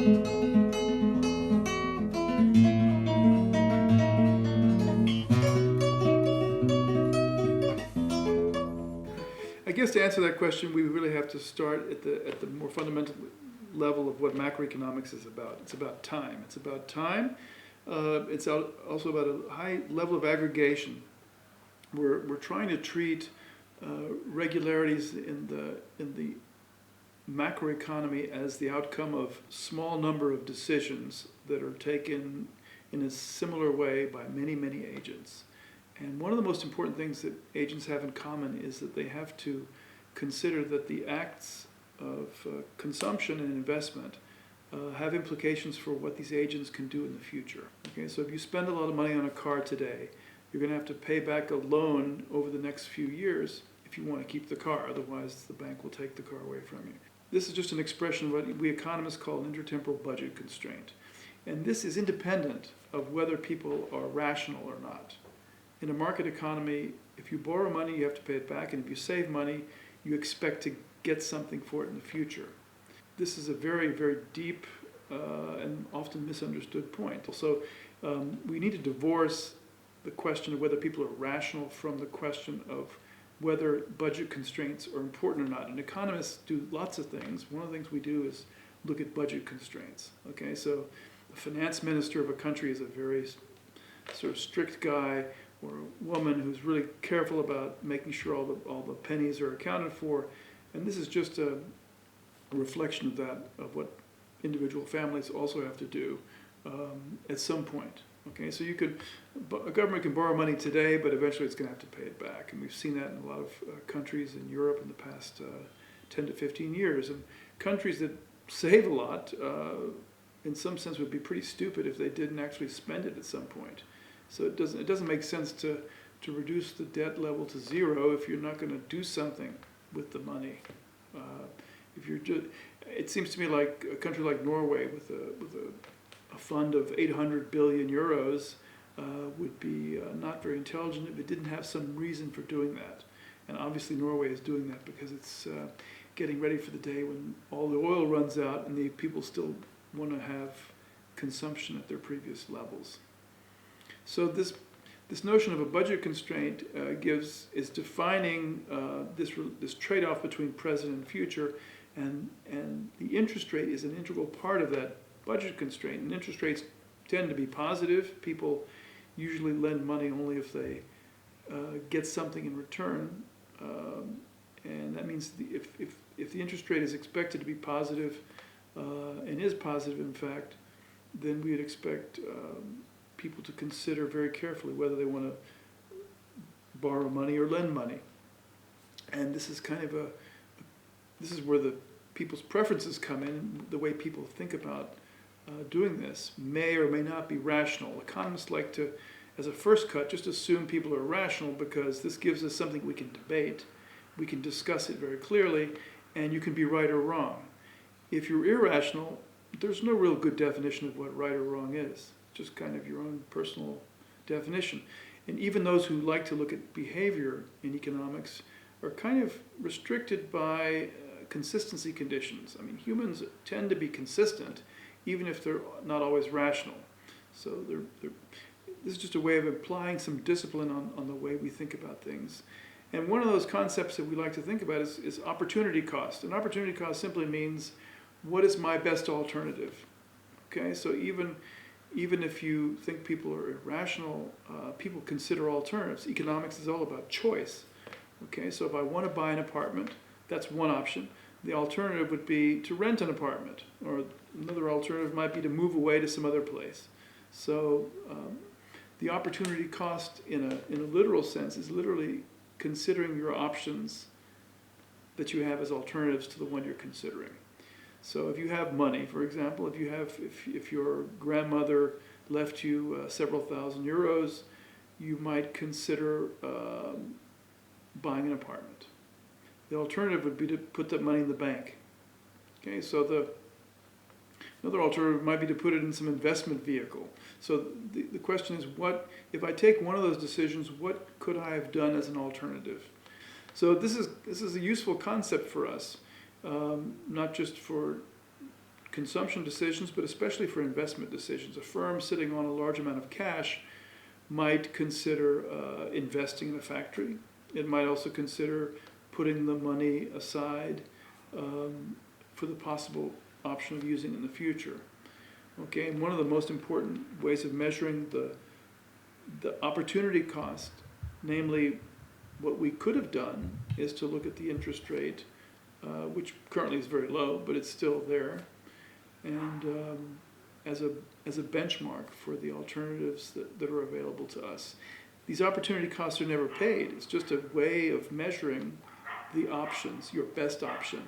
I guess to answer that question, we really have to start at the more fundamental level of what macroeconomics is about. It's about time. It's about time. It's also about a high level of aggregation. We're trying to treat regularities in the macroeconomy as the outcome of small number of decisions that are taken in a similar way by many, many agents. And one of the most important things that agents have in common is that they have to consider that the acts of consumption and investment have implications for what these agents can do in the future. Okay, so if you spend a lot of money on a car today, you're going to have to pay back a loan over the next few years if you want to keep the car, otherwise the bank will take the car away from you. This is just an expression of what we economists call an intertemporal budget constraint. And this is independent of whether people are rational or not. In a market economy, if you borrow money, you have to pay it back, and if you save money, you expect to get something for it in the future. This is a very, very deep and often misunderstood point. So we need to divorce the question of whether people are rational from the question of whether budget constraints are important or not. And economists do lots of things. One of the things we do is look at budget constraints. Okay, so the finance minister of a country is a very sort of strict guy, or a woman who's really careful about making sure all the pennies are accounted for. And this is just a reflection of that, of what individual families also have to do at some point. Okay, so a government can borrow money today, but eventually it's going to have to pay it back. And we've seen that in a lot of countries in Europe in the past 10 to 15 years. And countries that save a lot, in some sense, would be pretty stupid if they didn't actually spend it at some point. So it doesn't make sense to reduce the debt level to zero if you're not going to do something with the money. It seems to me like a country like Norway with a fund of 800 billion euros would be not very intelligent if it didn't have some reason for doing that. And obviously Norway is doing that because it's getting ready for the day when all the oil runs out and the people still want to have consumption at their previous levels. So this notion of a budget constraint is defining this trade-off between present and future, and the interest rate is an integral part of that budget constraint. And interest rates tend to be positive. People usually lend money only if they get something in return, and that means if the interest rate is expected to be positive and is positive in fact, then we'd expect people to consider very carefully whether they want to borrow money or lend money. And this is this is where the people's preferences come in. The way people think about doing this may or may not be rational. Economists like to, as a first cut, just assume people are rational because this gives us something we can debate. We can discuss it very clearly, and you can be right or wrong. If you're irrational, there's no real good definition of what right or wrong is. Just kind of your own personal definition. And even those who like to look at behavior in economics are kind of restricted by consistency conditions. I mean, humans tend to be consistent even if they're not always rational. So this is just a way of applying some discipline on the way we think about things. And one of those concepts that we like to think about is opportunity cost. And opportunity cost simply means, what is my best alternative? Okay, so even if you think people are irrational, people consider alternatives. Economics is all about choice. Okay, so if I want to buy an apartment, that's one option. The alternative would be to rent an apartment, or another alternative might be to move away to some other place. So the opportunity cost in a literal sense is literally considering your options that you have as alternatives to the one you're considering. So if you have money, for example, if your grandmother left you several thousand euros, you might consider buying an apartment. The alternative would be to put that money in the bank. Okay, so another alternative might be to put it in some investment vehicle. So the question is, if I take one of those decisions, what could I have done as an alternative? So this is a useful concept for us. Not just for consumption decisions, but especially for investment decisions. A firm sitting on a large amount of cash might consider investing in a factory. It might also consider putting the money aside for the possible option of using it in the future. Okay, and one of the most important ways of measuring the opportunity cost, namely what we could have done, is to look at the interest rate, which currently is very low, but it's still there, and as a benchmark for the alternatives that are available to us. These opportunity costs are never paid. It's just a way of measuring the options, your best option.